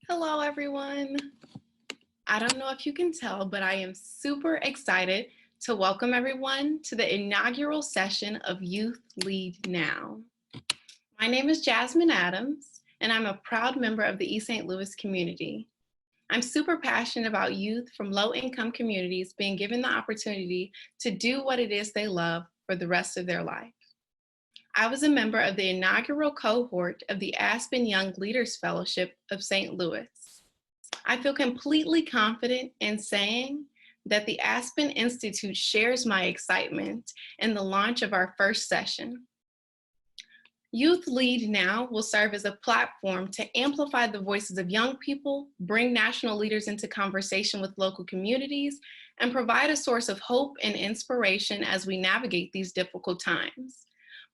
Hello, everyone. I don't know if you can tell, but I am super excited to welcome everyone to the inaugural session of Youth Lead Now. My name is Jasmine Adams, and I'm a proud member of the East St. Louis community. I'm super passionate about youth from low-income communities being given the opportunity to do what it is they love for the rest of their life. I was a member of the inaugural cohort of the Aspen Young Leaders Fellowship of St. Louis. I feel completely confident in saying that the Aspen Institute shares my excitement in the launch of our first session. Youth Lead Now will serve as a platform to amplify the voices of young people, bring national leaders into conversation with local communities, and provide a source of hope and inspiration as we navigate these difficult times.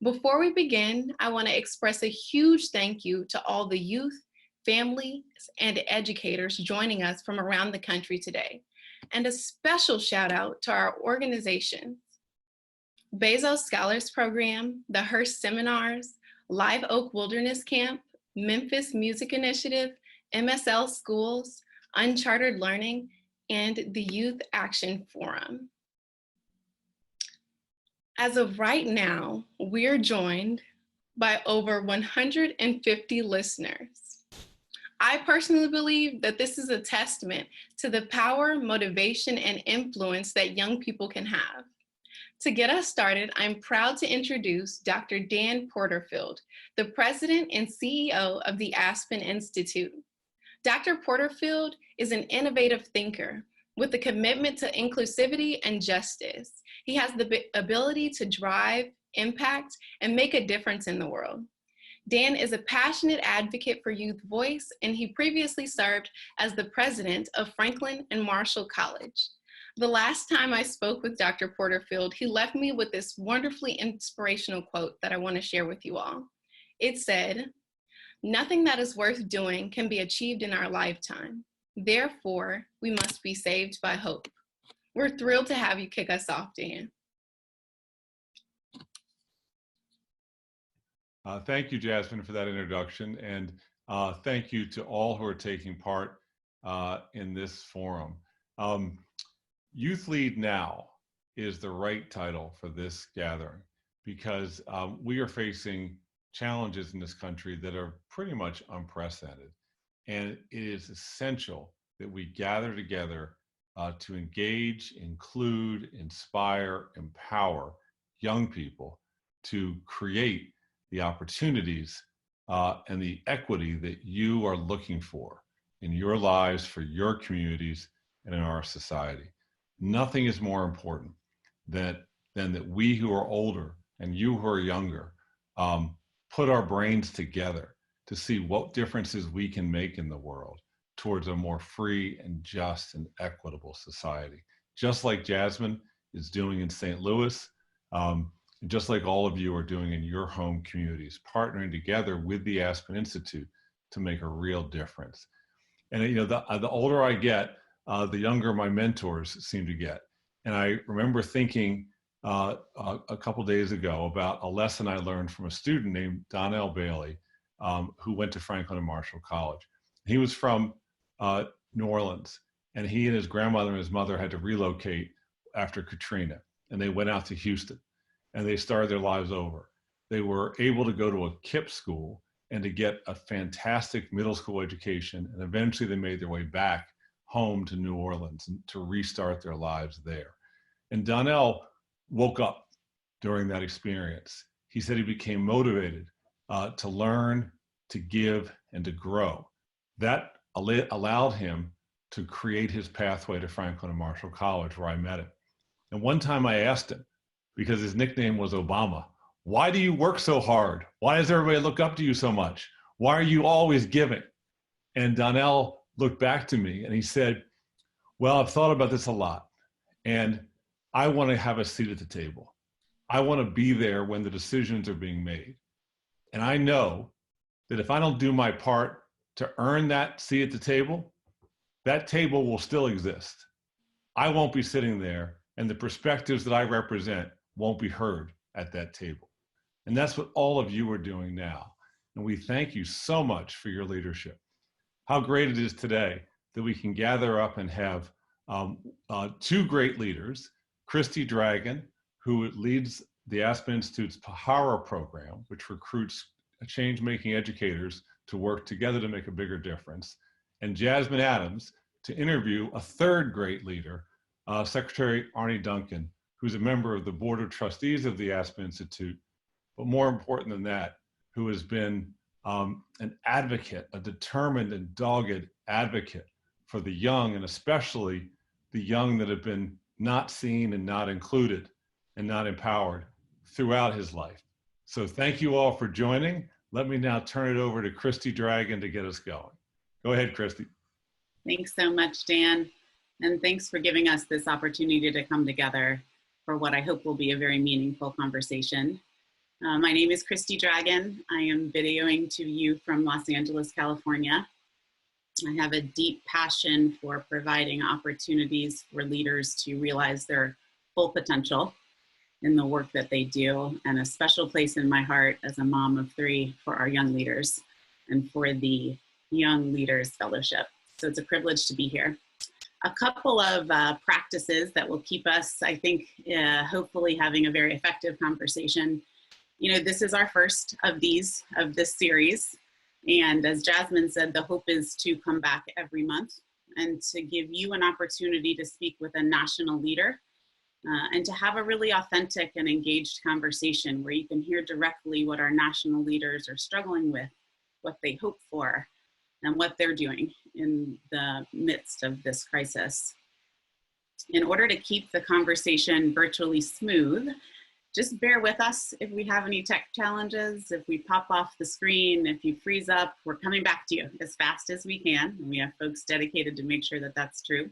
Before we begin, I want to express a huge thank you to all the youth, families, and educators joining us from around the country today. And a special shout out to our organizations: Bezos Scholars Program, the Hearst Seminars, Live Oak Wilderness Camp, Memphis Music Initiative, MSL Schools, Unchartered Learning, and the Youth Action Forum. As of right now, we're joined by over 150 listeners. I personally believe that this is a testament to the power, motivation, and influence that young people can have. To get us started, I'm proud to introduce Dr. Dan Porterfield, the president and CEO of the Aspen Institute. Dr. Porterfield is an innovative thinker with a commitment to inclusivity and justice. He has the ability to drive, impact, and make a difference in the world. Dan is a passionate advocate for youth voice, and he previously served as the president of Franklin and Marshall College. The last time I spoke with Dr. Porterfield, he left me with this wonderfully inspirational quote that I want to share with you all. It said, "Nothing that is worth doing can be achieved in our lifetime. Therefore, we must be saved by hope." We're thrilled to have you kick us off, Dan. Thank you, Jasmine, for that introduction, and thank you to all who are taking part in this forum. Youth Lead Now is the right title for this gathering because we are facing challenges in this country that are pretty much unprecedented. And it is essential that we gather together to engage, include, inspire, empower young people to create the opportunities and the equity that you are looking for in your lives, for your communities, and in our society. Nothing is more important than that we who are older and you who are younger put our brains together to see what differences we can make in the world towards a more free and just and equitable society. Just like Jasmine is doing in St. Louis, just like all of you are doing in your home communities, partnering together with the Aspen Institute to make a real difference. And you know, the older I get, the younger my mentors seem to get. And I remember thinking a couple days ago about a lesson I learned from a student named Donnell Bailey, who went to Franklin and Marshall College. He was from New Orleans, and he and his grandmother and his mother had to relocate after Katrina, and they went out to Houston, and they started their lives over. They were able to go to a KIPP school and to get a fantastic middle school education, and eventually they made their way back home to New Orleans and to restart their lives there. And Donnell woke up during that experience. He said he became motivated to learn, to give, and to grow. That allowed him to create his pathway to Franklin and Marshall College, where I met him. And one time I asked him, because his nickname was Obama, "Why do you work so hard? Why does everybody look up to you so much? Why are you always giving?" And Donnell looked back to me and he said, "Well, I've thought about this a lot, and I want to have a seat at the table. I want to be there when the decisions are being made. And I know that if I don't do my part to earn that seat at the table, that table will still exist. I won't be sitting there, and the perspectives that I represent won't be heard at that table." And that's what all of you are doing now. And we thank you so much for your leadership. how great it is today that we can gather up and have two great leaders, Christy Dragon, who leads the Aspen Institute's Pahara program, which recruits change-making educators to work together to make a bigger difference, and Jasmine Adams to interview a third great leader, Secretary Arne Duncan, who's a member of the Board of Trustees of the Aspen Institute, but more important than that, who has been an advocate, a determined and dogged advocate for the young, and especially the young that have been not seen and not included and not empowered throughout his life. So thank you all for joining. Let me now turn it over to Christy Dragon to get us going. Go ahead, Christy. Thanks so much, Dan. And thanks for giving us this opportunity to come together for what I hope will be a very meaningful conversation. My name is Christy Dragon. I am videoing to you from Los Angeles, California. I have a deep passion for providing opportunities for leaders to realize their full potential in the work that they do, and a special place in my heart as a mom of 3 for our young leaders and for the Young Leaders Fellowship. So it's a privilege to be here. A couple of practices that will keep us, I think, hopefully having a very effective conversation. You know, this is our first of this series. And as Jasmine said, the hope is to come back every month and to give you an opportunity to speak with a national leader and to have a really authentic and engaged conversation where you can hear directly what our national leaders are struggling with, what they hope for, and what they're doing in the midst of this crisis. In order to keep the conversation virtually smooth, just bear with us if we have any tech challenges, if we pop off the screen, if you freeze up, we're coming back to you as fast as we can. And we have folks dedicated to make sure that that's true.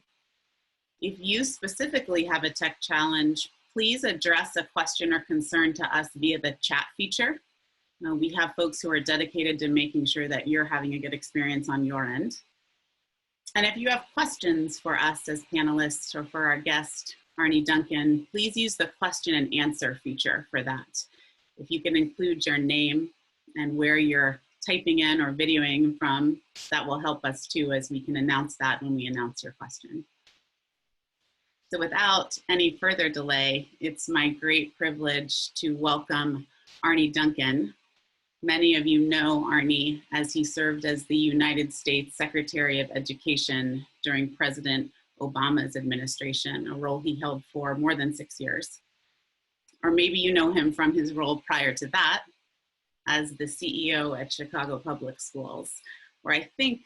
If you specifically have a tech challenge, please address a question or concern to us via the chat feature. We have folks who are dedicated to making sure that you're having a good experience on your end. And if you have questions for us as panelists or for our guest, Arne Duncan, please use the question and answer feature for that. If you can include your name and where you're typing in or videoing from, that will help us too, as we can announce that when we announce your question. So without any further delay, it's my great privilege to welcome Arne Duncan. Many of you know Arne as he served as the United States Secretary of Education during President Obama's administration, a role he held for more than 6 years. Or maybe you know him from his role prior to that as the CEO at Chicago Public Schools, where I think,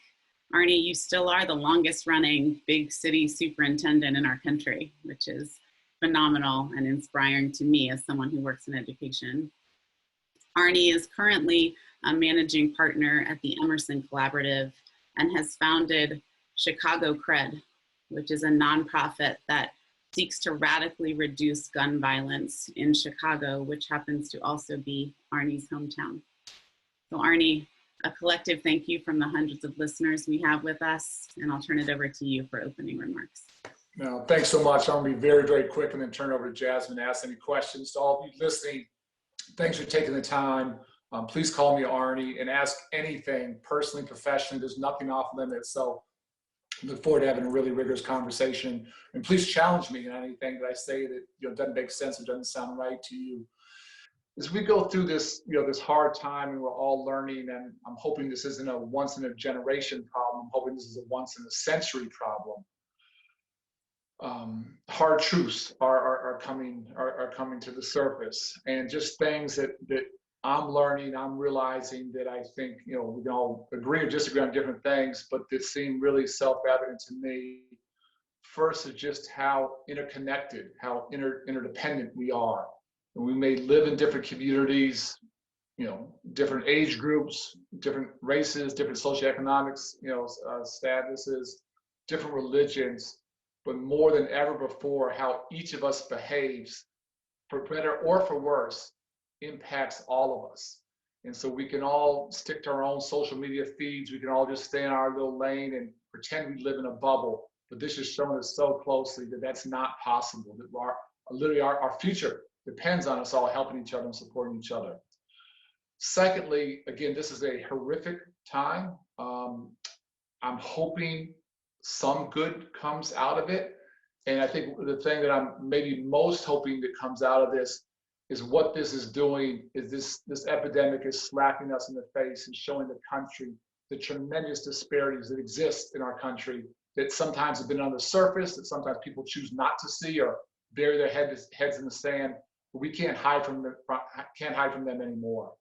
Arne, you still are the longest running big city superintendent in our country, which is phenomenal and inspiring to me as someone who works in education. Arne is currently a managing partner at the Emerson Collaborative and has founded Chicago Cred, which is a nonprofit that seeks to radically reduce gun violence in Chicago, which happens to also be Arne's hometown. So Arne, a collective thank you from the hundreds of listeners we have with us, and I'll turn it over to you for opening remarks. No, thanks so much. I'm going to be very, very quick and then turn it over to Jasmine to ask any questions. To all of you listening, thanks for taking the time. Please call me Arne and ask anything, personally, professionally. There's nothing off limits. So look forward to having a really rigorous conversation. And please challenge me on anything that I say that doesn't make sense or doesn't sound right to you. As we go through this, this hard time, and we're all learning, and I'm hoping this isn't a once in a generation problem. I'm hoping this is a once in a century problem. Hard truths are coming to the surface, and just things that I'm learning, I'm realizing that I think, we can all agree or disagree on different things, but that seem really self-evident to me. First is just how interconnected, how interdependent we are. And we may live in different communities, different age groups, different races, different socioeconomic, statuses, different religions, but more than ever before, how each of us behaves, for better or for worse, impacts all of us. And so we can all stick to our own social media feeds. We can all just stay in our little lane and pretend we live in a bubble. But this is showing us so closely that that's not possible, that our future depends on us all helping each other and supporting each other. Secondly, again, this is a horrific time. I'm hoping some good comes out of it. And I think the thing that I'm maybe most hoping that comes out of this is what this is doing is this epidemic is slapping us in the face and showing the country the tremendous disparities that exist in our country that sometimes have been on the surface, that sometimes people choose not to see or bury their heads in the sand. But we can't hide from them anymore.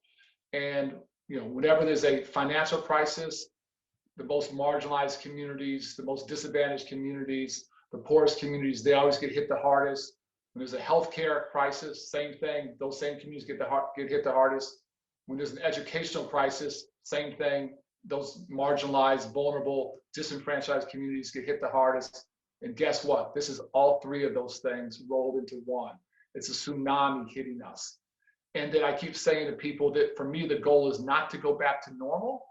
And whenever there's a financial crisis, the most marginalized communities, the most disadvantaged communities, the poorest communities, they always get hit the hardest. When there's a healthcare crisis, same thing, those same communities get hit the hardest. When there's an educational crisis, same thing, those marginalized, vulnerable, disenfranchised communities get hit the hardest. And guess what? This is all three of those things rolled into one. It's a tsunami hitting us. And then I keep saying to people that for me, the goal is not to go back to normal,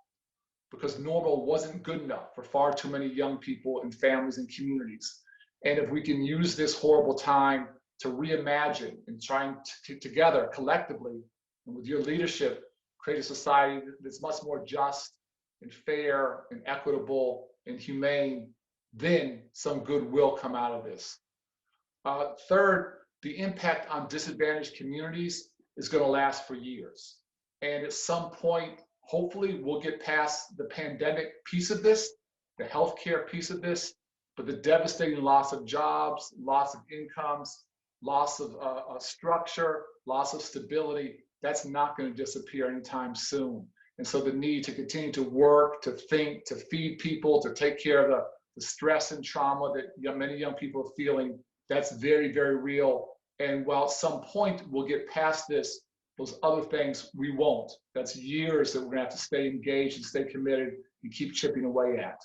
because normal wasn't good enough for far too many young people and families and communities. And if we can use this horrible time to reimagine and trying to together collectively and with your leadership, create a society that's much more just and fair and equitable and humane, then some good will come out of this. Third, the impact on disadvantaged communities is going to last for years. And at some point, hopefully we'll get past the pandemic piece of this, the healthcare piece of this, but the devastating loss of jobs, loss of incomes, loss of structure, loss of stability, that's not going to disappear anytime soon. And so the need to continue to work, to think, to feed people, to take care of the stress and trauma that many young people are feeling, that's very, very real. And while at some point we'll get past this, those other things we won't. That's years that we're gonna have to stay engaged and stay committed and keep chipping away at.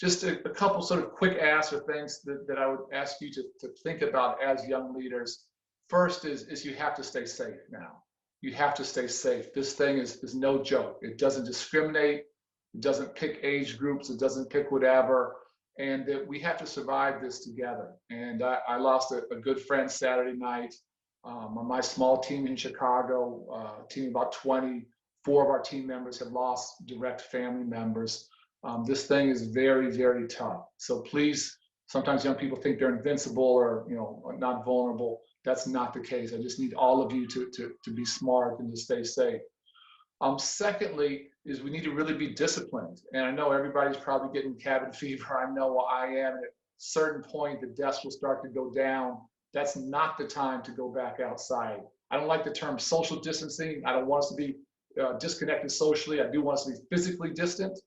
Just a couple sort of quick asks or things that I would ask you to think about as young leaders. First is you have to stay safe now. You have to stay safe. This thing is no joke. It doesn't discriminate. It doesn't pick age groups. It doesn't pick whatever. And that we have to survive this together. And I lost a good friend Saturday night. On my small team in Chicago, team of about 20, 4 of our team members have lost direct family members. This thing is very, very tough. So please, sometimes young people think they're invincible or not vulnerable. That's not the case. I just need all of you to be smart and to stay safe. Secondly, is we need to really be disciplined. And I know everybody's probably getting cabin fever. I know I am. At a certain point, the desk will start to go down. That's not the time to go back outside. I don't like the term social distancing. I don't want us to be disconnected socially. I do want us to be physically distant.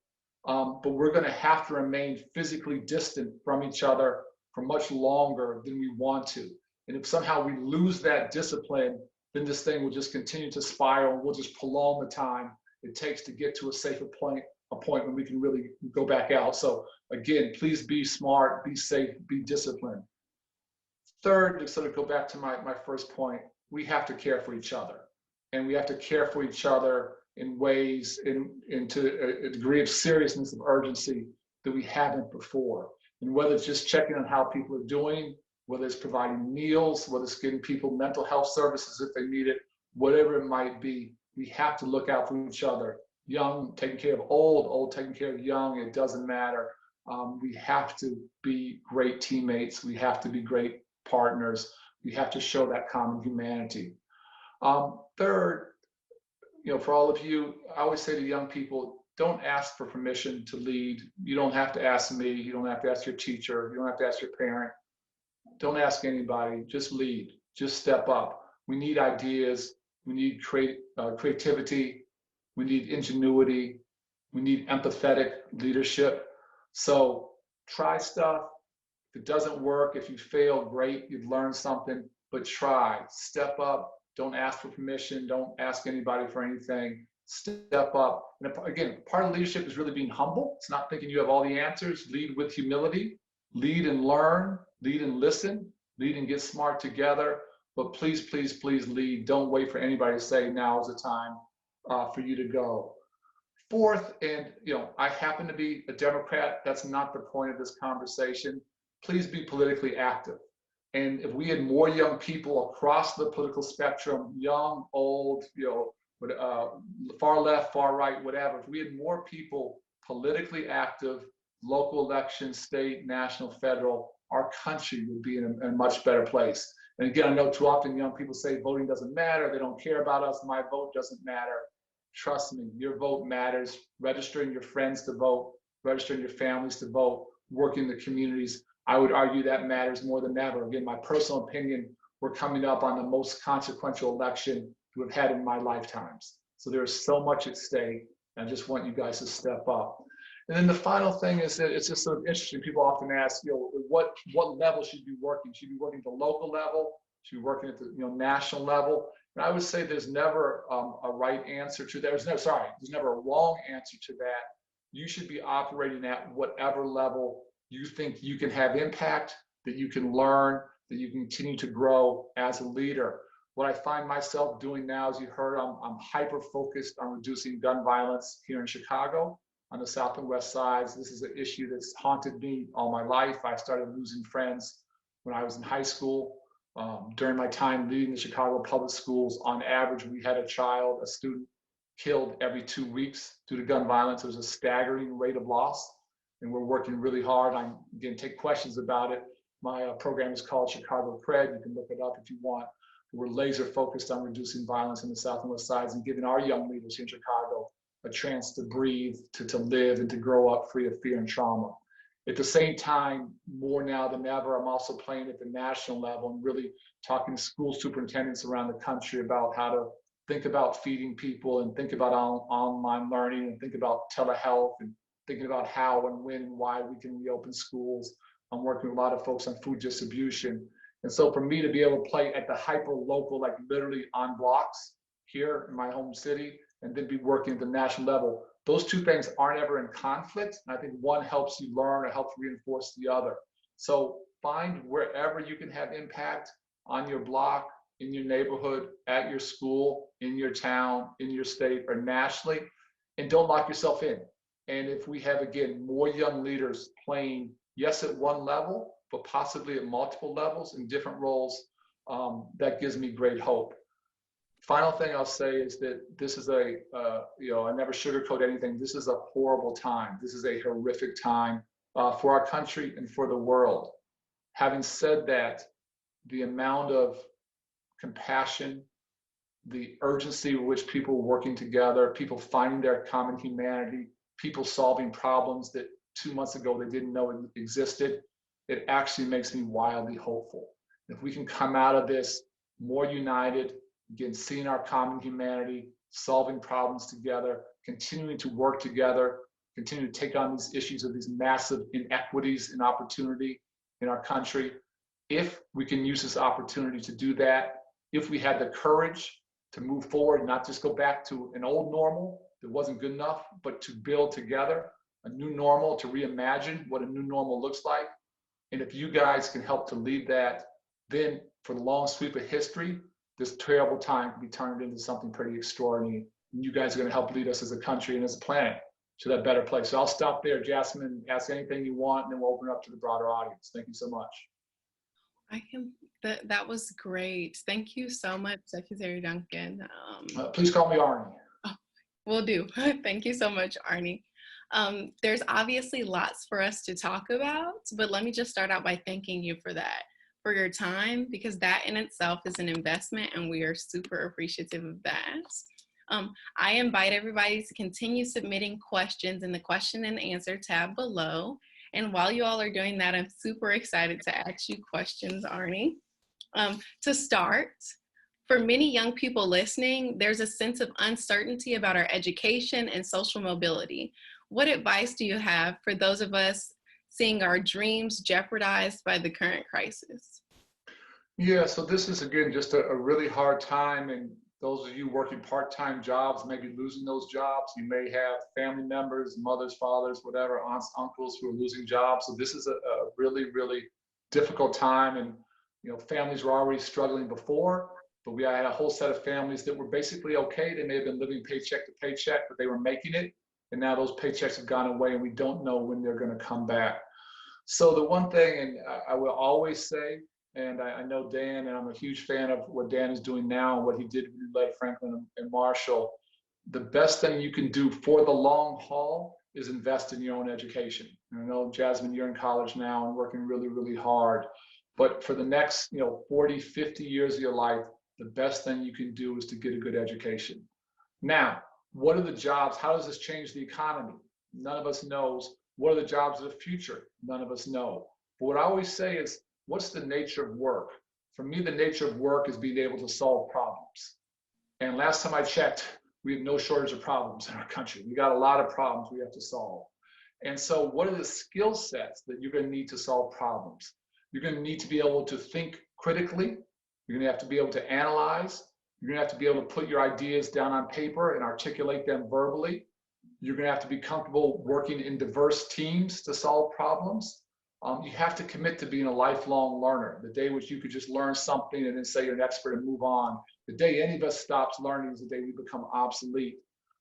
But we're going to have to remain physically distant from each other for much longer than we want to. And if somehow we lose that discipline, then this thing will just continue to spiral. We'll just prolong the time it takes to get to a safer point, a point when we can really go back out. So again, please be smart, be safe, be disciplined. Third, to sort of go back to my first point, we have to care for each other. And we have to care for each other in ways, into a degree of seriousness, of urgency that we haven't before. And whether it's just checking on how people are doing, whether it's providing meals, whether it's getting people mental health services if they need it, whatever it might be, we have to look out for each other. Young taking care of old, old taking care of young, it doesn't matter. We have to be great teammates. We have to be great partners. We have to show that common humanity. Third, for all of you, I always say to young people, don't ask for permission to lead. You don't have to ask me. You don't have to ask your teacher. You don't have to ask your parent. Don't ask anybody. Just lead. Just step up. We need ideas. We need creativity. We need ingenuity. We need empathetic leadership. So try stuff. If it doesn't work, if you fail, great. You've learned something. But try. Step up. Don't ask for permission. Don't ask anybody for anything. Step up. And again, part of leadership is really being humble. It's not thinking you have all the answers. Lead with humility. Lead and learn. Lead and listen. Lead and get smart together. But please, please, please lead. Don't wait for anybody to say now is the time for you to go. Fourth, and I happen to be a Democrat. That's not the point of this conversation. Please be politically active. And if we had more young people across the political spectrum, young, old, far left, far right, whatever, if we had more people politically active, local elections, state, national, federal, our country would be in a much better place. And again, I know too often young people say voting doesn't matter, they don't care about us, my vote doesn't matter. Trust me, your vote matters. Registering your friends to vote, registering your families to vote, working in the communities, I would argue that matters more than ever. Again, my personal opinion, we're coming up on the most consequential election we've had in my lifetimes. So there's so much at stake, and I just want you guys to step up. And then the final thing is that it's just sort of interesting. People often ask, what level should you be working? Should you be working at the local level? Should you be working at the national level? And I would say there's never a right answer to that. There's never a wrong answer to that. You should be operating at whatever level you think you can have impact, that you can learn, that you can continue to grow as a leader. What I find myself doing now, as you heard, I'm hyper-focused on reducing gun violence here in Chicago on the South and West sides. This is an issue that's haunted me all my life. I started losing friends when I was in high school. During my time leading the Chicago public schools, on average, we had a student killed every 2 weeks due to gun violence. It was a staggering rate of loss, and we're working really hard. I'm going to take questions about it. My program is called Chicago Cred. You can look it up if you want. We're laser focused on reducing violence in the South and West sides and giving our young leaders here in Chicago a chance to breathe, to live, and to grow up free of fear and trauma. At the same time, more now than ever, I'm also playing at the national level and really talking to school superintendents around the country about how to think about feeding people and think about online learning and think about telehealth and thinking about how and when and why we can reopen schools. I'm working with a lot of folks on food distribution. And so for me to be able to play at the hyper local, like literally on blocks here in my home city, and then be working at the national level, those two things aren't ever in conflict. And I think one helps you learn or helps reinforce the other. So find wherever you can have impact on your block, in your neighborhood, at your school, in your town, in your state, or nationally, and don't lock yourself in. And if we have, again, more young leaders playing, yes, at one level, but possibly at multiple levels in different roles, that gives me great hope. Final thing I'll say is that this is I never sugarcoat anything. This is a horrible time. This is a horrific time for our country and for the world. Having said that, the amount of compassion, the urgency with which people are working together, people finding their common humanity, people solving problems that 2 months ago they didn't know existed, it actually makes me wildly hopeful. If we can come out of this more united, again, seeing our common humanity, solving problems together, continuing to work together, continue to take on these issues of these massive inequities and opportunity in our country. If we can use this opportunity to do that, if we had the courage to move forward, not just go back to an old normal that wasn't good enough, but to build together a new normal, to reimagine what a new normal looks like. And if you guys can help to lead that, then for the long sweep of history, this terrible time can be turned into something pretty extraordinary. And you guys are going to help lead us as a country and as a planet to that better place. So I'll stop there, Jasmine, ask anything you want, and then we'll open it up to the broader audience. Thank you so much. That was great. Thank you so much, Secretary Duncan. Please call me Arnie. Oh, will do. Thank you so much, Arnie. There's obviously lots for us to talk about, but let me just start out by thanking you for that, for your time, because that in itself is an investment and we are super appreciative of that. I invite everybody to continue submitting questions in the question and answer tab below. And while you all are doing that, I'm super excited to ask you questions, Arnie. To start, for many young people listening, there's a sense of uncertainty about our education and social mobility. What advice do you have for those of us seeing our dreams jeopardized by the current crisis? Yeah, so this is, again, just a really hard time. And those of you working part-time jobs may be losing those jobs. You may have family members, mothers, fathers, whatever, aunts, uncles who are losing jobs. So this is a really, really difficult time. And, families were already struggling before, but we had a whole set of families that were basically okay. They may have been living paycheck to paycheck, but they were making it. And now those paychecks have gone away and we don't know when they're going to come back. So the one thing, and I will always say, and I know Dan, and I'm a huge fan of what Dan is doing now and what he did when he led Franklin and Marshall. The best thing you can do for the long haul is invest in your own education. And I know, Jasmine, you're in college now and working really, really hard. But for the next 40, 50 years of your life, the best thing you can do is to get a good education. Now, what are the jobs? How does this change the economy? None of us knows. What are the jobs of the future? None of us know. But what I always say is, what's the nature of work? For me, the nature of work is being able to solve problems. And last time I checked, we have no shortage of problems in our country. We got a lot of problems we have to solve. And so what are the skill sets that you're going to need to solve problems? You're going to need to be able to think critically. You're going to have to be able to analyze. You're going to have to be able to put your ideas down on paper and articulate them verbally. You're going to have to be comfortable working in diverse teams to solve problems. You have to commit to being a lifelong learner. The day which you could just learn something and then say you're an expert and move on. The day any of us stops learning is the day we become obsolete.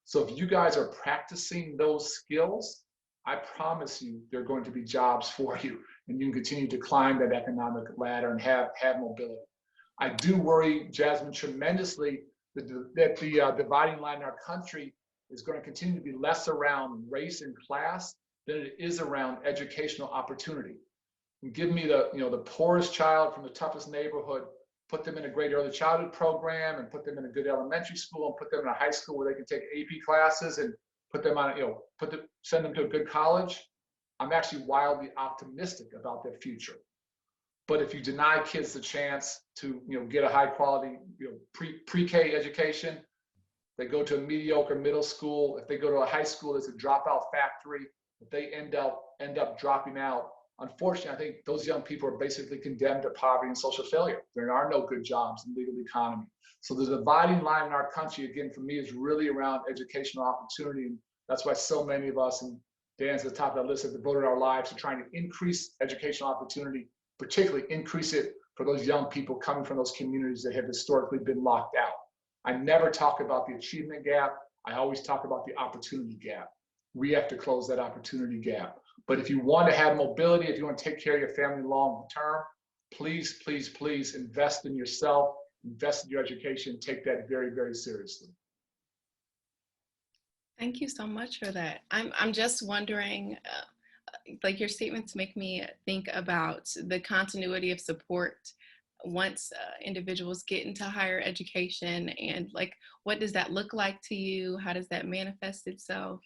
So if you guys are practicing those skills, I promise you there are going to be jobs for you, and you can continue to climb that economic ladder and have mobility. I do worry, Jasmine, tremendously that the dividing line in our country is going to continue to be less around race and class than it is around educational opportunity. And give me the poorest child from the toughest neighborhood, put them in a great early childhood program, and put them in a good elementary school, and put them in a high school where they can take AP classes, and put them on, send them to a good college. I'm actually wildly optimistic about their future. But if you deny kids the chance to get a high quality pre-K education, they go to a mediocre middle school. If they go to a high school, it's a dropout factory. If they end up dropping out, unfortunately, I think those young people are basically condemned to poverty and social failure. There are no good jobs in the legal economy. So the dividing line in our country, again, for me, is really around educational opportunity. And that's why so many of us, and Dan's at the top of that list, have devoted our lives to trying to increase educational opportunity, particularly increase it for those young people coming from those communities that have historically been locked out. I never talk about the achievement gap. I always talk about the opportunity gap. We have to close that opportunity gap. But if you want to have mobility, if you want to take care of your family long term, please, please, please invest in yourself, invest in your education, take that very, very seriously. Thank you so much for that. I'm just wondering, like your statements make me think about the continuity of support once individuals get into higher education, and like, what does that look like to you? How does that manifest itself?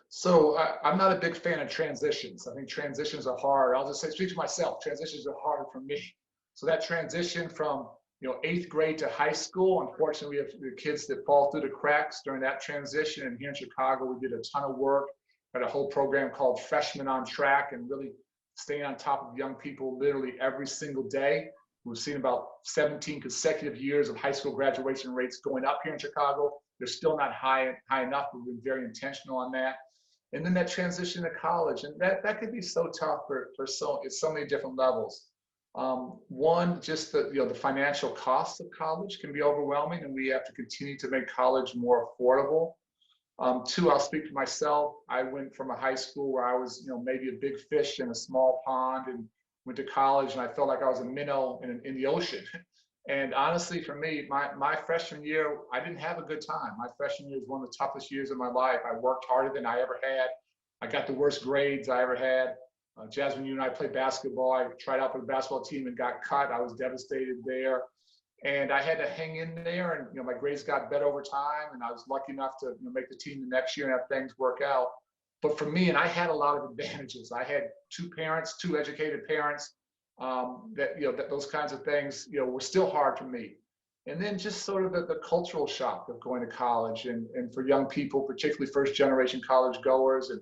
So I'm not a big fan of transitions. I think transitions are hard. I'll just say, speak to myself, transitions are hard for me. So that transition from 8th grade to high school, unfortunately, we have the kids that fall through the cracks during that transition. And here in Chicago, we did a ton of work, had a whole program called Freshmen on Track, and really staying on top of young people literally every single day. We've seen about 17 consecutive years of high school graduation rates going up here in Chicago. They're still not high enough, but we've been very intentional on that. And then that transition to college, and that could be so tough for so many different levels. One, just the financial costs of college can be overwhelming, and we have to continue to make college more affordable. Two, I'll speak for myself. I went from a high school where I was maybe a big fish in a small pond, and went to college, and I felt like I was a minnow in the ocean. And honestly, for me, my freshman year, I didn't have a good time. My freshman year was one of the toughest years of my life. I worked harder than I ever had. I got the worst grades I ever had. Jasmine, you and I played basketball. I tried out for the basketball team and got cut. I was devastated there. And I had to hang in there, and my grades got better over time, and I was lucky enough to make the team the next year and have things work out. But for me, and I had a lot of advantages. I had two educated parents. That those kinds of things were still hard for me. And then just sort of the cultural shock of going to college, and for young people, particularly first generation college goers, and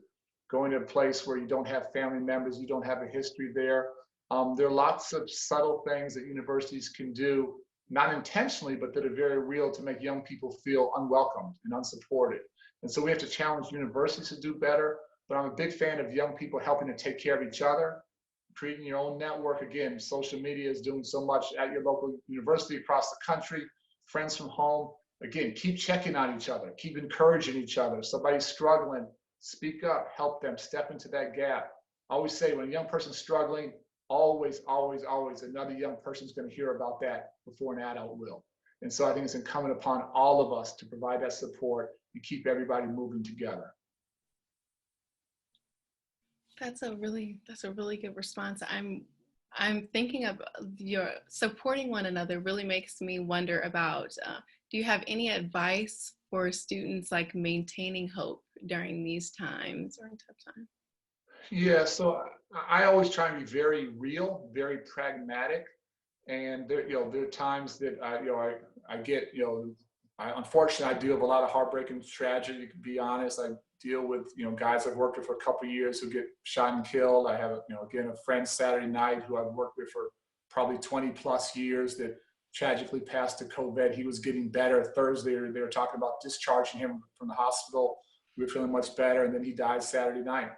going to a place where you don't have family members, you don't have a history there. There are lots of subtle things that universities can do, not intentionally, but that are very real, to make young people feel unwelcomed and unsupported. And so we have to challenge universities to do better. But I'm a big fan of young people helping to take care of each other, creating your own network. Again, social media is doing so much at your local university across the country, friends from home. Again, keep checking on each other, keep encouraging each other. If somebody's struggling, speak up, help them, step into that gap. I always say, when a young person's struggling, always, always, always another young person's going to hear about that before an adult will. And so I think it's incumbent upon all of us to provide that support and keep everybody moving together. That's a really good response. I'm thinking of your supporting one another really makes me wonder about, do you have any advice for students like maintaining hope during these times or in tough times? Yeah, so I always try and be very real, very pragmatic. And there are times that I get, unfortunately, I deal with a lot of heartbreak and tragedy, to be honest. I deal with, guys I've worked with for a couple of years who get shot and killed. I have, again, a friend Saturday night who I've worked with for probably 20 plus years that tragically passed to COVID. He was getting better. Thursday, they were talking about discharging him from the hospital. We were feeling much better, and then he died Saturday night.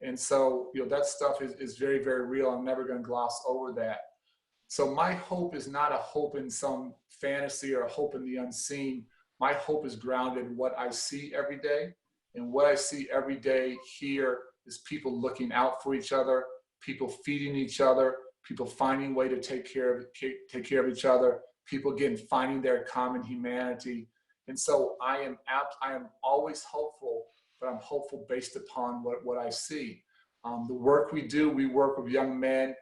And so, that stuff is very, very real. I'm never going to gloss over that. So my hope is not a hope in some fantasy or a hope in the unseen. My hope is grounded in what I see every day. And what I see every day here is people looking out for each other, people feeding each other, people finding a way to take care of each other, people again finding their common humanity. And so I am always hopeful, but I'm hopeful based upon what I see. The work we work with young men,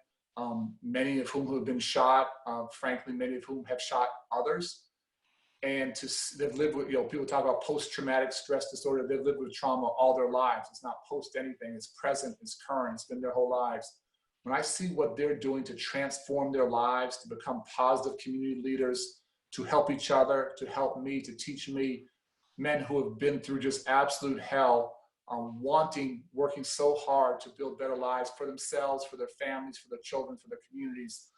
many of whom have been shot, frankly, many of whom have shot others. And they've lived with, people talk about post-traumatic stress disorder. They've lived with trauma all their lives. It's not post anything, it's present, it's current, it's been their whole lives. When I see what they're doing to transform their lives, to become positive community leaders, to help each other, to help me, to teach me, men who have been through just absolute hell, working so hard to build better lives for themselves, for their families, for their children, for their communities.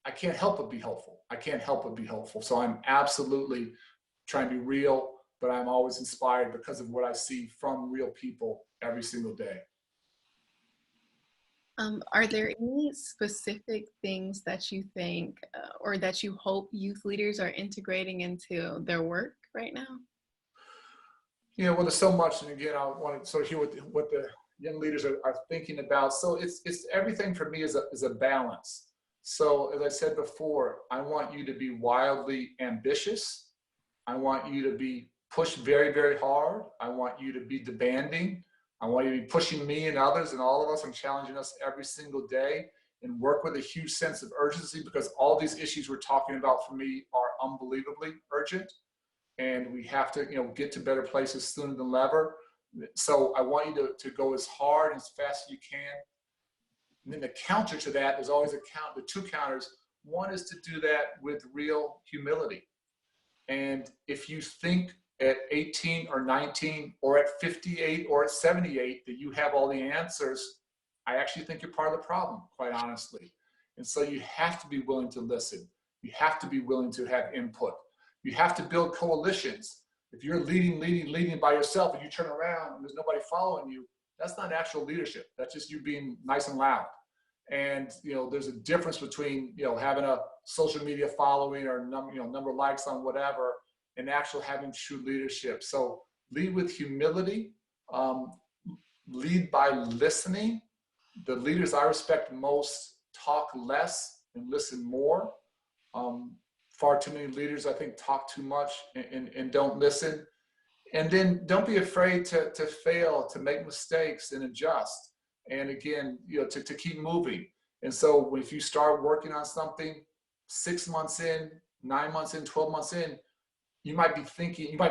I can't help but be hopeful. So I'm absolutely trying to be real, but I'm always inspired because of what I see from real people every single day. Are there any specific things that you think or that you hope youth leaders are integrating into their work right now? Well, there's so much, and again, I want to sort of hear what the young leaders are thinking about. So it's everything for me is a balance. So as I said before, I want you to be wildly ambitious. I want you to be pushed very, very hard. I want you to be demanding. I want you to be pushing me and others and all of us and challenging us every single day, and work with a huge sense of urgency, because all these issues we're talking about for me are unbelievably urgent. And we have to, get to better places sooner than ever. So I want you to go as hard and as fast as you can. And then the counter to that is always the two counters. One is to do that with real humility. And if you think at 18 or 19 or at 58 or at 78 that you have all the answers, I actually think you're part of the problem, quite honestly. And so you have to be willing to listen. You have to be willing to have input. You have to build coalitions. If you're leading by yourself and you turn around and there's nobody following you, that's not actual leadership. That's just you being nice and loud. And there's a difference between having a social media following or number of likes on whatever, and actual having true leadership. So lead with humility, lead by listening. The leaders I respect most talk less and listen more. Far too many leaders, I think, talk too much and don't listen. And then don't be afraid to fail, to make mistakes and adjust. And again, to keep moving. And so if you start working on something 6 months in, 9 months in, 12 months in, you might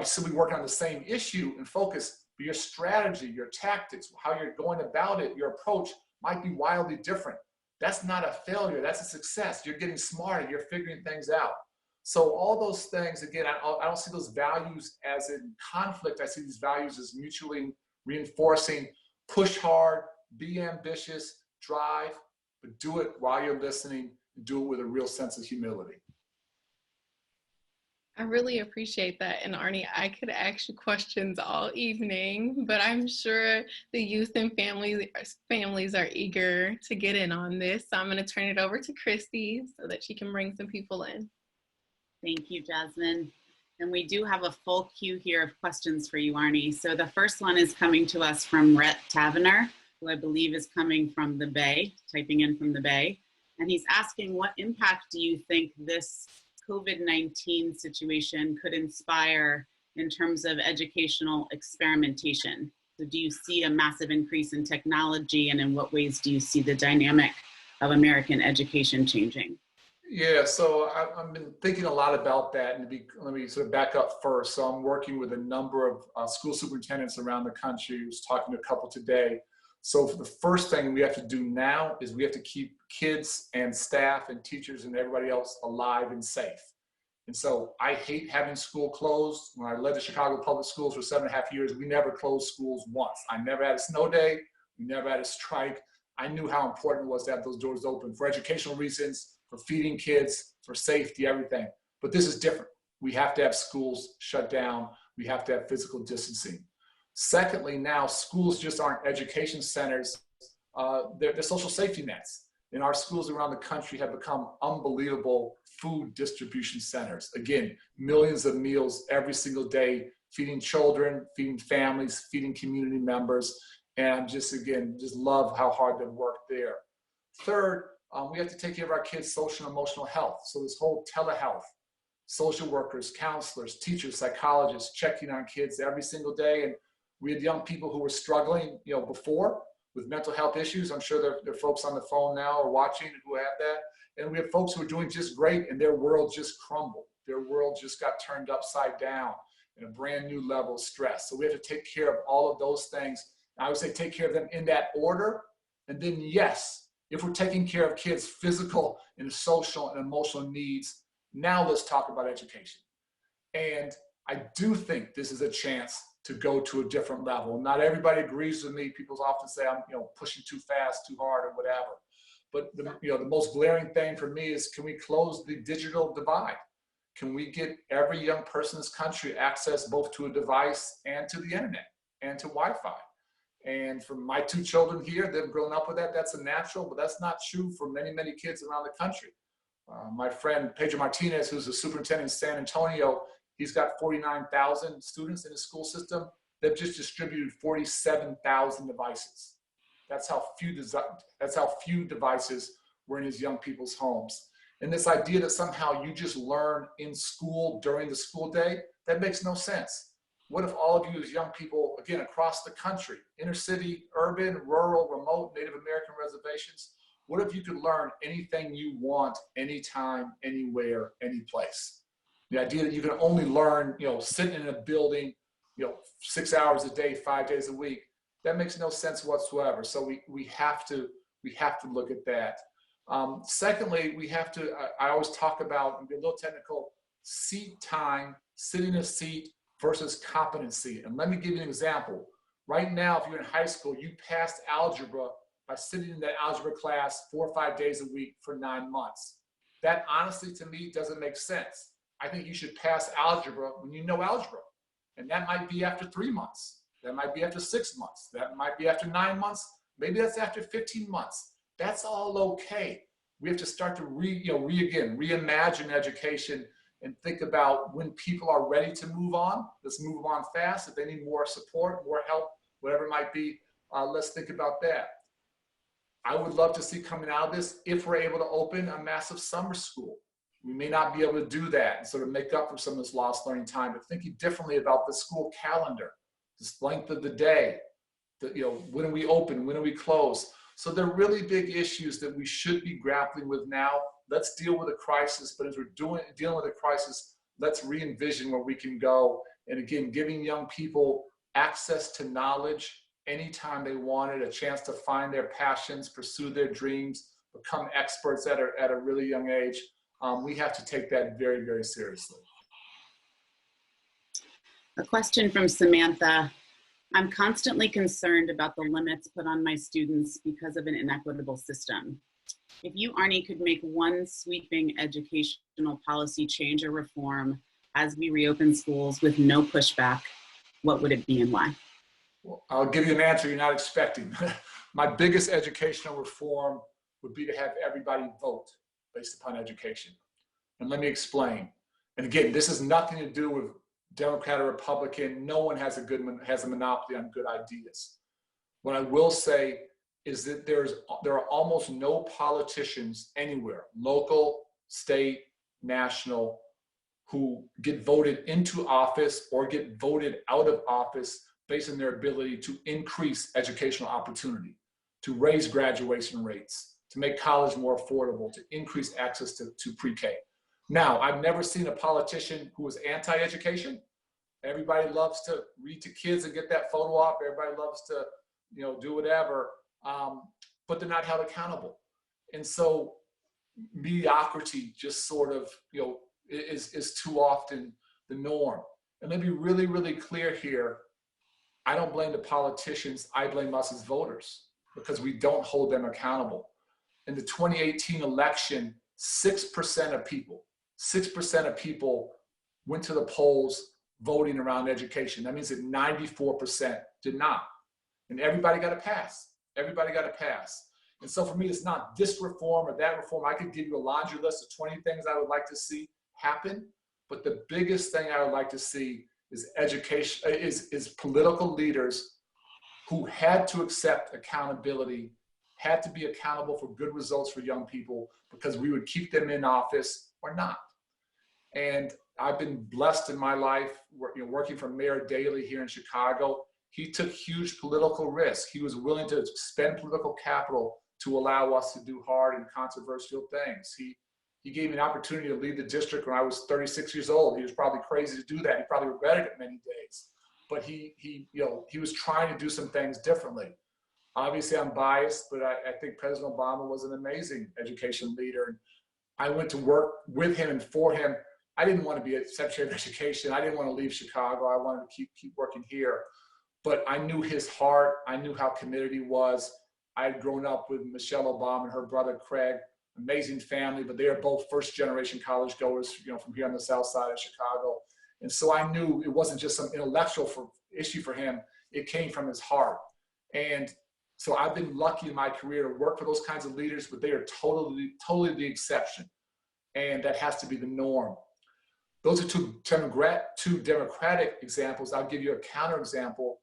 still be working on the same issue and focus, but your strategy, your tactics, how you're going about it, your approach might be wildly different. That's not a failure, that's a success. You're getting smarter, you're figuring things out. So all those things, again, I don't see those values as in conflict. I see these values as mutually reinforcing. Push hard, be ambitious, drive, but do it while you're listening, do it with a real sense of humility. I really appreciate that. And Arnie, I could ask you questions all evening, but I'm sure the youth and families are eager to get in on this. So I'm going to turn it over to Christy so that she can bring some people in. Thank you, Jasmine. And we do have a full queue here of questions for you, Arnie. So the first one is coming to us from Rhett Tavener, who I believe is coming from the Bay, typing in from the Bay. And he's asking, what impact do you think this COVID-19 situation could inspire in terms of educational experimentation? So do you see a massive increase in technology, and in what ways do you see the dynamic of American education changing? Yeah, so I've been thinking a lot about that, and let me sort of back up first. So I'm working with a number of school superintendents around the country. I was talking to a couple today. So for the first thing we have to do now is we have to keep kids and staff and teachers and everybody else alive and safe. And so I hate having school closed. When I led the Chicago Public Schools for 7.5 years, we never closed schools once. I never had a snow day. We never had a strike. I knew how important it was to have those doors open for educational reasons, for feeding kids, for safety, everything. But this is different. We have to have schools shut down. We have to have physical distancing. Secondly, now schools just aren't education centers. They're social safety nets. And our schools around the country have become unbelievable food distribution centers. Again, millions of meals every single day, feeding children, feeding families, feeding community members. And just love how hard they've worked there. Third, we have to take care of our kids' social and emotional health. So this whole telehealth, social workers, counselors, teachers, psychologists, checking on kids every single day. And we had young people who were struggling, before with mental health issues. I'm sure there are folks on the phone now or watching who have that. And we have folks who are doing just great, and their world just crumbled. Their world just got turned upside down in a brand new level of stress. So we have to take care of all of those things. I would say take care of them in that order. And then yes, if we're taking care of kids' physical and social and emotional needs, now let's talk about education. And I do think this is a chance to go to a different level. Not everybody agrees with me. People often say I'm pushing too fast, too hard, or whatever. But the most glaring thing for me is, can we close the digital divide? Can we get every young person in this country access both to a device and to the internet and to Wi-Fi? And for my two children here, they've grown up with that. That's a natural, but that's not true for many, many kids around the country. My friend Pedro Martinez, who's a superintendent in San Antonio, he's got 49,000 students in his school system. They've just distributed 47,000 devices. That's how few devices were in his young people's homes. And this idea that somehow you just learn in school during the school day, that makes no sense. What if all of you as young people, again, across the country, inner city, urban, rural, remote, Native American reservations, what if you could learn anything you want, anytime, anywhere, any place? The idea that you can only learn, sitting in a building, 6 hours a day, 5 days a week, that makes no sense whatsoever. So we have to look at that. Secondly, we have to, I always talk about, and be a little technical, seat time, sitting in a seat versus competency. And let me give you an example. Right now, if you're in high school, you passed algebra by sitting in that algebra class 4 or 5 days a week for 9 months. That honestly, to me, doesn't make sense. I think you should pass algebra when you know algebra. And that might be after 3 months. That might be after 6 months. That might be after 9 months. Maybe that's after 15 months. That's all okay. We have to start to reimagine education and think about when people are ready to move on. Let's move on fast. If they need more support, more help, whatever it might be, let's think about that. I would love to see coming out of this, if we're able to open a massive summer school. We may not be able to do that and sort of make up for some of this lost learning time, but thinking differently about the school calendar, the length of the day, when are we open, when are we close? So they're really big issues that we should be grappling with now. Let's deal with a crisis, but as we're dealing with a crisis, let's re-envision where we can go. And again, giving young people access to knowledge anytime they want it, a chance to find their passions, pursue their dreams, become experts at a really young age. We have to take that very, very seriously. A question from Samantha. I'm constantly concerned about the limits put on my students because of an inequitable system. If you, Arnie, could make one sweeping educational policy change or reform as we reopen schools with no pushback, what would it be and why? Well, I'll give you an answer you're not expecting. My biggest educational reform would be to have everybody vote based upon education. And let me explain. And again, this has nothing to do with Democrat or Republican. No one has a monopoly on good ideas. What I will say is that there are almost no politicians anywhere, local, state, national, who get voted into office or get voted out of office based on their ability to increase educational opportunity, to raise graduation rates, to make college more affordable, to increase access to pre-K. Now, I've never seen a politician who was anti-education. Everybody loves to read to kids and get that photo op. Everybody loves to, do whatever, but they're not held accountable. And so mediocrity just sort of, is too often the norm. And let me be really, really clear here. I don't blame the politicians. I blame us as voters because we don't hold them accountable. In the 2018 election, 6% of people went to the polls voting around education. That means that 94% did not. And everybody got a pass. Everybody got a pass. And so for me, it's not this reform or that reform. I could give you a laundry list of 20 things I would like to see happen. But the biggest thing I would like to see is education, is political leaders who had to accept accountability, had to be accountable for good results for young people because we would keep them in office or not. And I've been blessed in my life, working for Mayor Daley here in Chicago. He took huge political risks. He was willing to spend political capital to allow us to do hard and controversial things. He gave me an opportunity to lead the district when I was 36 years old. He was probably crazy to do that. He probably regretted it many days. But he was trying to do some things differently. Obviously, I'm biased, but I think President Obama was an amazing education leader. And I went to work with him and for him. I didn't want to be a Secretary of Education. I didn't want to leave Chicago. I wanted to keep working here. But I knew his heart. I knew how committed he was. I had grown up with Michelle Obama and her brother Craig, amazing family, but they are both first-generation college goers, from here on the south side of Chicago. And so I knew it wasn't just some intellectual issue for him. It came from his heart. And so I've been lucky in my career to work for those kinds of leaders, but they are totally the exception. And that has to be the norm. Those are two democratic examples. I'll give you a counterexample.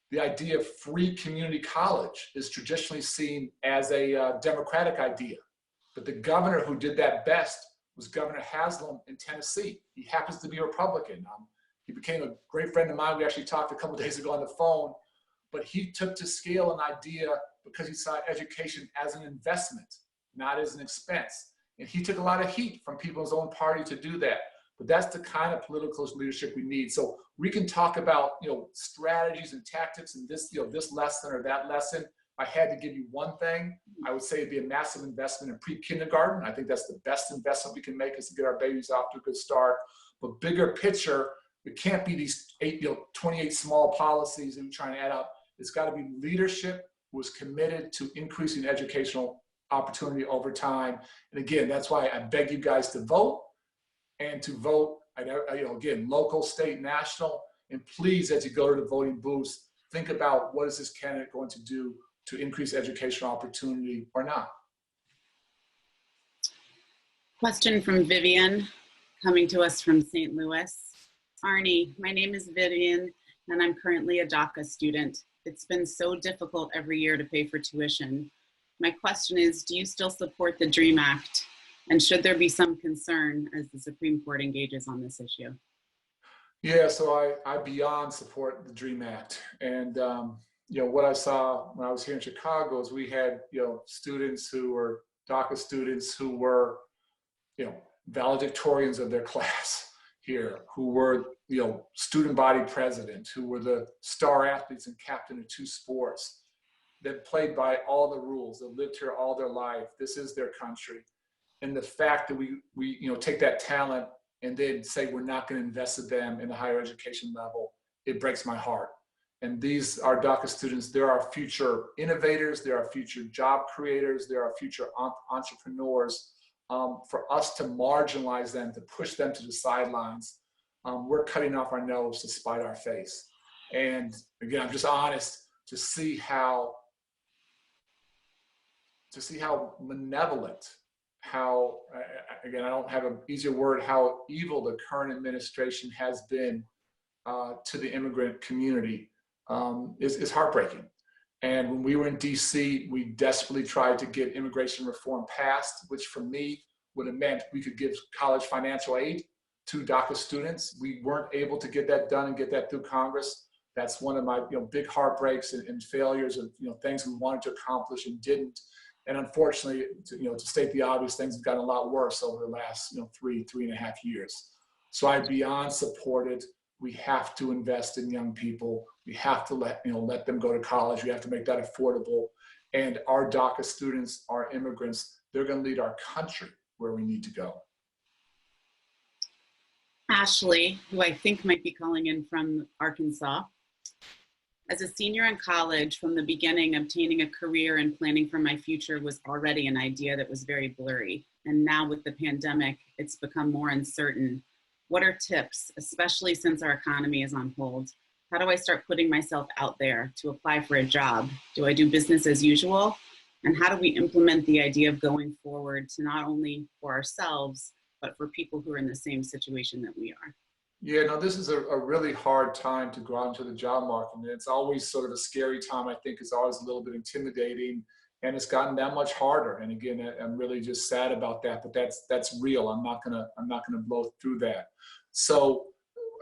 The idea of free community college is traditionally seen as a democratic idea. But the governor who did that best was Governor Haslam in Tennessee. He happens to be a Republican. He became a great friend of mine. We actually talked a couple of days ago on the phone. But he took to scale an idea because he saw education as an investment, not as an expense. And he took a lot of heat from people in his own party to do that. But that's the kind of political leadership we need. So we can talk about, strategies and tactics and this, this lesson or that lesson. If I had to give you one thing, I would say it'd be a massive investment in pre-kindergarten. I think that's the best investment we can make, is to get our babies off to a good start. But bigger picture, it can't be these 28 small policies that we're trying to add up. It's got to be leadership who is committed to increasing educational opportunity over time. And again, that's why I beg you guys to vote. And to vote, again, local, state, national, and please, as you go to the voting booths, think about what is this candidate going to do to increase educational opportunity or not. Question from Vivian, coming to us from St. Louis. Arnie, my name is Vivian, and I'm currently a DACA student. It's been so difficult every year to pay for tuition. My question is, do you still support the DREAM Act? And should there be some concern as the Supreme Court engages on this issue? Yeah, so I beyond support the DREAM Act. And, what I saw when I was here in Chicago is we had, students who were DACA students who were, valedictorians of their class here, who were, student body president, who were the star athletes and captain of 2 sports, that played by all the rules, that lived here all their life. This is their country. And the fact that we take that talent and then say we're not going to invest in them in the higher education level, it breaks my heart. And these are DACA students. They're our future innovators. They're our future job creators. They're our future entrepreneurs. For us to marginalize them, to push them to the sidelines, we're cutting off our nose to spite our face. And again, I'm just honest to see how malevolent, how, again, I don't have an easier word, how evil the current administration has been to the immigrant community is heartbreaking. And when we were in DC, we desperately tried to get immigration reform passed, which for me would have meant we could give college financial aid to DACA students. We weren't able to get that done and get that through Congress. That's one of my big heartbreaks and failures of things we wanted to accomplish and didn't. And unfortunately, to state the obvious, things have gotten a lot worse over the last 3.5 years. So I beyond supported. We have to invest in young people. We have to let them go to college. We have to make that affordable. And our DACA students, our immigrants, they're going to lead our country where we need to go. Ashley, who I think might be calling in from Arkansas. As a senior in college, from the beginning, obtaining a career and planning for my future was already an idea that was very blurry. And now with the pandemic, it's become more uncertain. What are tips, especially since our economy is on hold? How do I start putting myself out there to apply for a job? Do I do business as usual? And how do we implement the idea of going forward to not only for ourselves, but for people who are in the same situation that we are? Yeah, no, this is a really hard time to go out into the job market. And it's always sort of a scary time. I think it's always a little bit intimidating, and it's gotten that much harder. And again, I'm really just sad about that, but that's real. I'm not gonna blow through that. So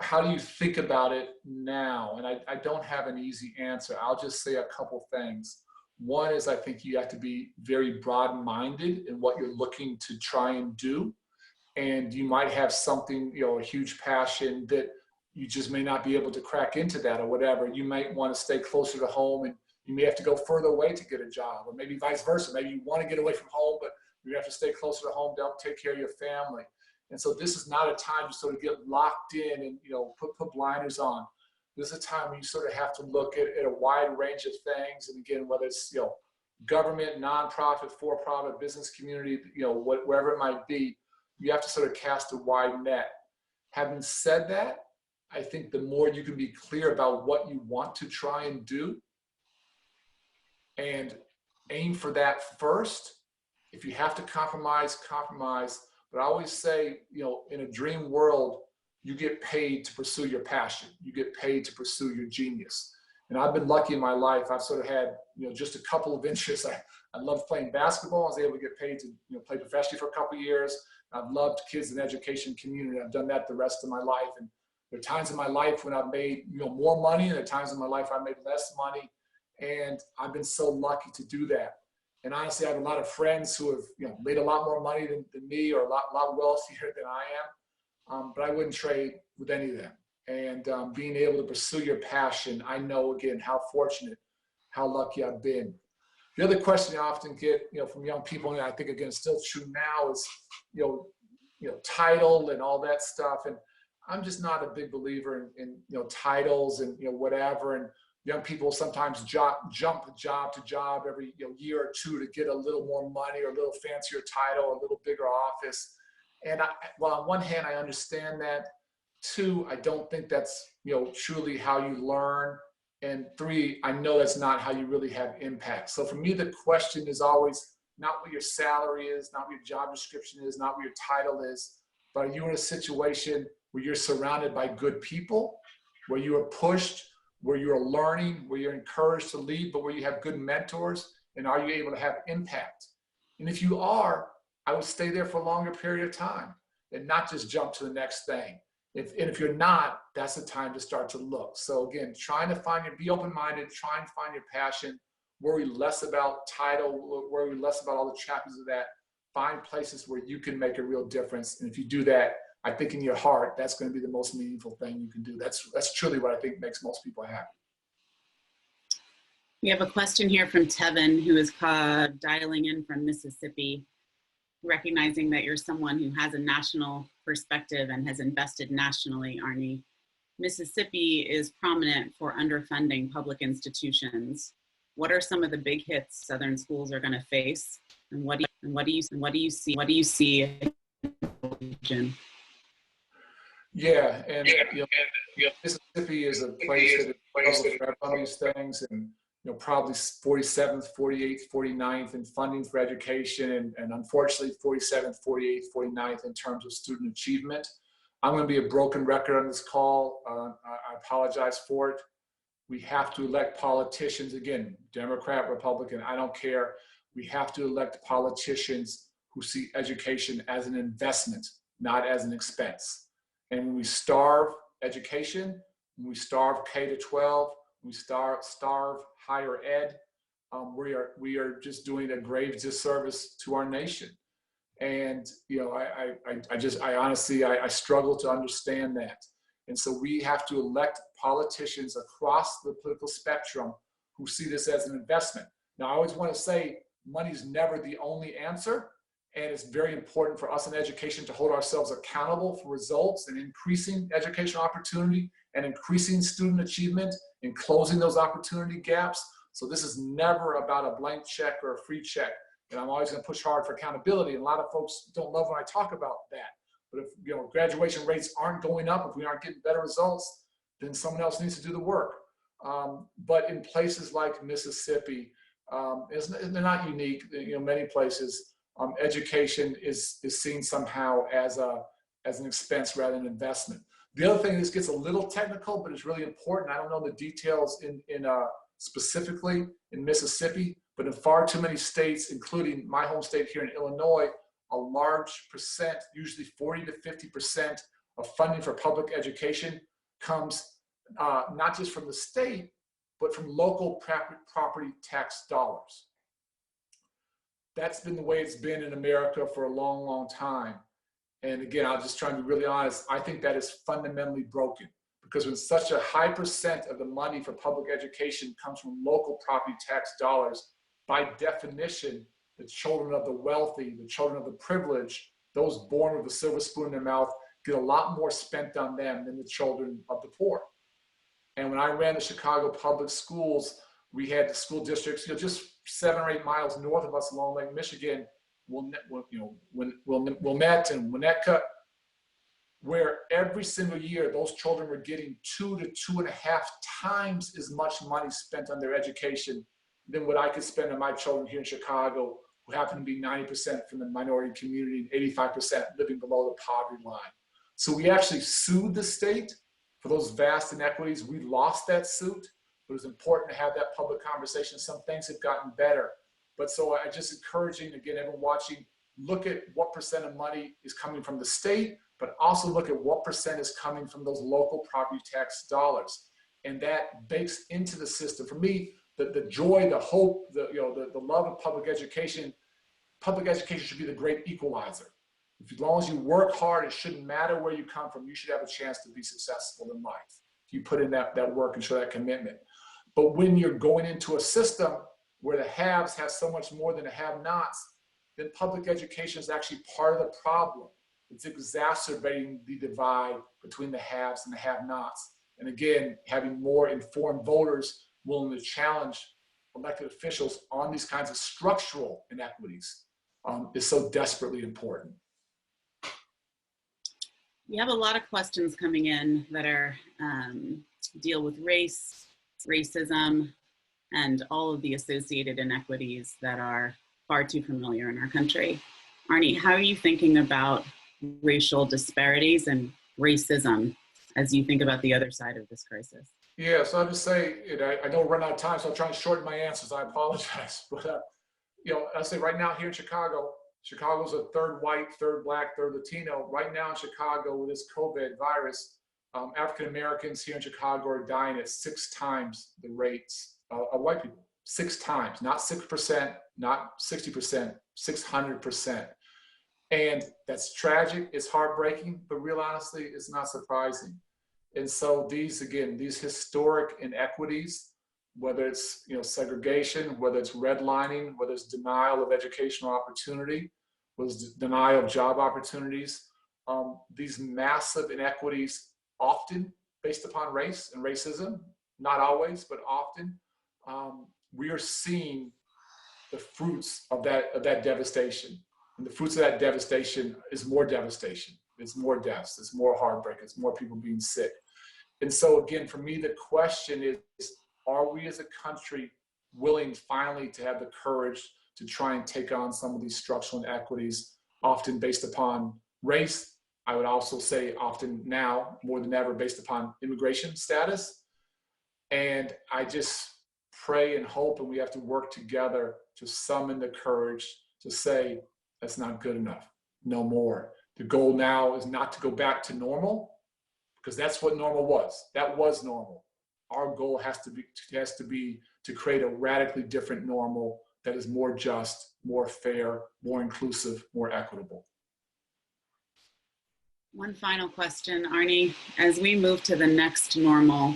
how do you think about it now? And I don't have an easy answer. I'll just say a couple things. One is I think you have to be very broad-minded in what you're looking to try and do. And you might have something, a huge passion that you just may not be able to crack into that or whatever. You might want to stay closer to home, and you may have to go further away to get a job, or maybe vice versa. Maybe you want to get away from home, but you have to stay closer to home to help take care of your family. And so this is not a time to sort of get locked in and, put blinders on. This is a time when you sort of have to look at a wide range of things. And again, whether it's, government, nonprofit, for-profit, business community, wherever it might be, you have to sort of cast a wide net. Having said that, I think the more you can be clear about what you want to try and do and aim for that first. If you have to compromise, compromise. But I always say, in a dream world, you get paid to pursue your passion. You get paid to pursue your genius. And I've been lucky in my life. I've sort of had, just a couple of interests. I loved playing basketball. I was able to get paid to, play professionally for a couple of years. I've loved kids in the education community. I've done that the rest of my life. And there are times in my life when I've made, more money, and there are times in my life I made less money. And I've been so lucky to do that. And honestly, I have a lot of friends who have, made a lot more money than me, or a lot wealthier than I am. But I wouldn't trade with any of them. And being able to pursue your passion, I know, again, how fortunate, how lucky I've been. The other question I often get, from young people, and I think, again, it's still true now, is, title and all that stuff. And I'm just not a big believer in titles and, whatever. And young people sometimes jump job to job every year or two to get a little more money or a little fancier title, a little bigger office. And on one hand, I understand that. Two, I don't think that's truly how you learn. And three, I know that's not how you really have impact. So for me, the question is always not what your salary is, not what your job description is, not what your title is, but are you in a situation where you're surrounded by good people, where you are pushed, where you're learning, where you're encouraged to lead, but where you have good mentors, and are you able to have impact? And if you are, I would stay there for a longer period of time and not just jump to the next thing. If you're not, that's the time to start to look. So again, be open-minded, try and find your passion, worry less about title, worry less about all the chapters of that. Find places where you can make a real difference. And if you do that, I think in your heart, that's going to be the most meaningful thing you can do. That's truly what I think makes most people happy. We have a question here from Tevin, who is dialing in from Mississippi, recognizing that you're someone who has a national perspective and has invested nationally, Arnie. Mississippi is prominent for underfunding public institutions. What are some of the big hits Southern schools are going to face, and what do you see in the region? Yeah, and Mississippi is a place that is forever on these things, and probably 47th, 48th, 49th in funding for education, and unfortunately 47th, 48th, 49th in terms of student achievement. I'm going to be a broken record on this call. I apologize for it. We have to elect politicians, again, Democrat, Republican, I don't care. We have to elect politicians who see education as an investment, not as an expense. And when we starve education, when we starve K to 12, we starve higher ed, we are just doing a grave disservice to our nation. And, you know, I honestly struggle to understand that. And so we have to elect politicians across the political spectrum who see this as an investment. Now, I always want to say money's never the only answer. And it's very important for us in education to hold ourselves accountable for results and increasing educational opportunity and increasing student achievement and closing those opportunity gaps. So this is never about a blank check or a free check. And I'm always going to push hard for accountability. And a lot of folks don't love when I talk about that. But if, you know, graduation rates aren't going up, if we aren't getting better results, then someone else needs to do the work. But in places like Mississippi, they're not unique. You know, many places, education is seen somehow as an expense rather than an investment. The other thing, this gets a little technical, but it's really important. I don't know the details in specifically in Mississippi, but in far too many states, including my home state here in Illinois, a large percent, usually 40 to 50% of funding for public education comes not just from the state, but from local property tax dollars. That's been the way it's been in America for a long, long time. And again, I'll just try to be really honest, I think that is fundamentally broken, because when such a high percent of the money for public education comes from local property tax dollars, by definition, the children of the wealthy, the children of the privileged, those born with a silver spoon in their mouth, get a lot more spent on them than the children of the poor. And when I ran the Chicago public schools, we had the school districts, you know, just 7 or 8 miles north of us along Lake Michigan, Wilmette and Winnetka, where every single year those children were getting 2 to 2.5 times as much money spent on their education than what I could spend on my children here in Chicago, who happen to be 90% from the minority community and 85% living below the poverty line. So we actually sued the state for those vast inequities. We lost that suit, but it was important to have that public conversation. Some things have gotten better. But so I just encouraging, again, everyone watching, look at what percent of money is coming from the state, but also look at what percent is coming from those local property tax dollars. And that bakes into the system. For me, the joy, the hope, the love of public education should be the great equalizer. As long as you work hard, it shouldn't matter where you come from, you should have a chance to be successful in life. If you put in that work and show that commitment. But when you're going into a system where the haves have so much more than the have-nots, then public education is actually part of the problem. It's exacerbating the divide between the haves and the have-nots. And again, having more informed voters willing to challenge elected officials on these kinds of structural inequities is so desperately important. We have a lot of questions coming in that are deal with race, racism, and all of the associated inequities that are far too familiar in our country. Arnie, how are you thinking about racial disparities and racism as you think about the other side of this crisis? Yeah, so I'll just say, I know we're running out of time, so I'll try and shorten my answers. I apologize. But, I'll say right now here in Chicago, Chicago's a third white, third black, third Latino. Right now in Chicago with this COVID virus, African Americans here in Chicago are dying at 6 times the rates of white people. 6 times, not 6%, not 60%, 600%. And that's tragic, it's heartbreaking, but real honestly, it's not surprising. And so these historic inequities, whether it's segregation, whether it's redlining, whether it's denial of educational opportunity, whether it's denial of job opportunities, these massive inequities, often based upon race and racism, not always, but often, we are seeing the fruits of that devastation. And the fruits of that devastation is more devastation. It's more deaths, it's more heartbreak, it's more people being sick. And so again, for me, the question is, are we as a country willing finally to have the courage to try and take on some of these structural inequities, often based upon race? I would also say often now, more than ever, based upon immigration status. And I just pray and hope, and we have to work together to summon the courage to say, that's not good enough, no more. The goal now is not to go back to normal, because that's what normal was. That was normal. Our goal has to be to create a radically different normal that is more just, more fair, more inclusive, more equitable. One final question, Arnie. As we move to the next normal,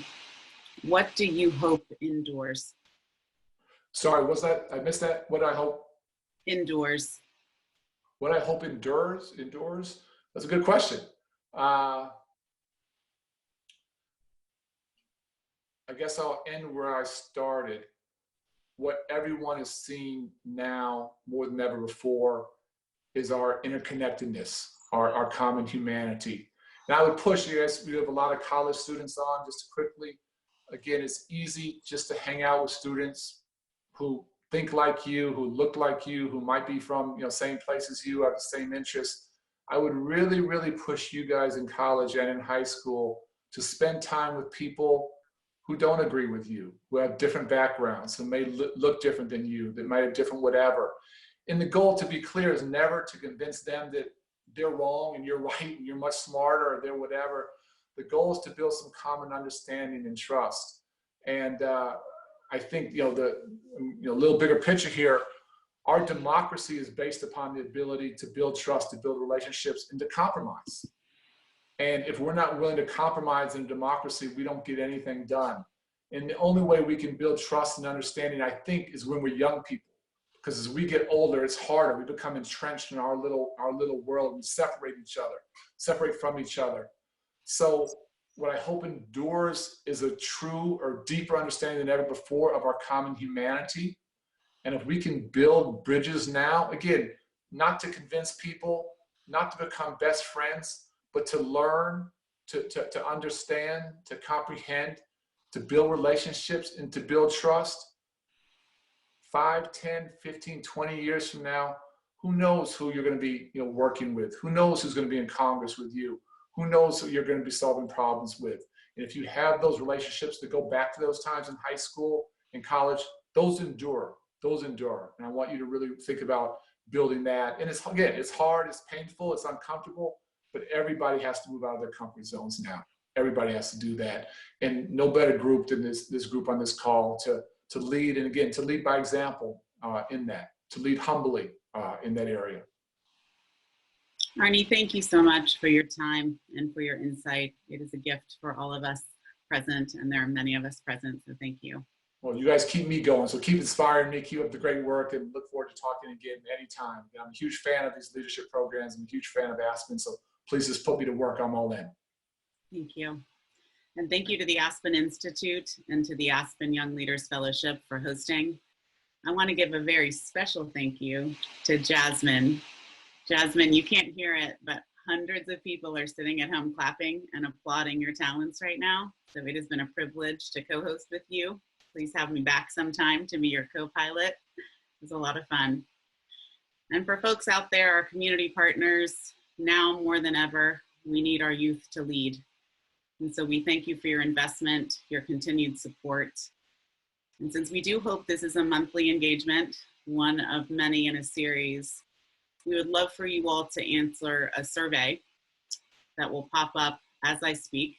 what do you hope endures? Sorry, was that, I missed that? What I hope? Endures. What I hope endures? That's a good question. I guess I'll end where I started. What everyone is seeing now more than ever before is our interconnectedness, our common humanity. And I would push you guys, we have a lot of college students on, just quickly. Again, it's easy just to hang out with students who think like you, who look like you, who might be from same place as you, have the same interests. I would really, really push you guys in college and in high school to spend time with people who don't agree with you, who have different backgrounds, who may look different than you, that might have different whatever. And the goal, to be clear, is never to convince them that they're wrong and you're right and you're much smarter or they're whatever. The goal is to build some common understanding and trust. And I think the little bigger picture here, our democracy is based upon the ability to build trust, to build relationships, and to compromise. And if we're not willing to compromise in a democracy, we don't get anything done. And the only way we can build trust and understanding, I think, is when we're young people. Because as we get older, it's harder. We become entrenched in our little world and separate from each other. So what I hope endures is a true or deeper understanding than ever before of our common humanity. And if we can build bridges now, again, not to convince people, not to become best friends, but to learn, to understand, to comprehend, to build relationships and to build trust, 5, 10, 15, 20 years from now, who knows who you're going to be working with? Who knows who's going to be in Congress with you? Who knows who you're going to be solving problems with? And if you have those relationships that go back to those times in high school and college, those endure. And I want you to really think about building that. And it's hard, it's painful, it's uncomfortable, but everybody has to move out of their comfort zones now. Everybody has to do that. And no better group than this group on this call to lead, and again, to lead by example in that, to lead humbly in that area. Arnie, thank you so much for your time and for your insight. It is a gift for all of us present, and there are many of us present, so thank you. Well, you guys keep me going, so keep inspiring me, keep up the great work, and look forward to talking again anytime. I'm a huge fan of these leadership programs. I'm a huge fan of Aspen, so please just put me to work. I'm all in. Thank you. And thank you to the Aspen Institute and to the Aspen Young Leaders Fellowship for hosting. I want to give a very special thank you to Jasmine. Jasmine, you can't hear it, but hundreds of people are sitting at home clapping and applauding your talents right now. So it has been a privilege to co-host with you. Please have me back sometime to be your co-pilot. It was a lot of fun. And for folks out there, our community partners, now more than ever, we need our youth to lead. And so we thank you for your investment, your continued support. And since we do hope this is a monthly engagement, one of many in a series, we would love for you all to answer a survey that will pop up as I speak.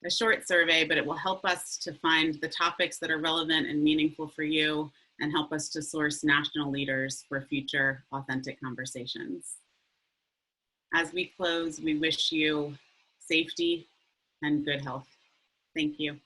A short survey, but it will help us to find the topics that are relevant and meaningful for you and help us to source national leaders for future authentic conversations. As we close, we wish you safety and good health. Thank you.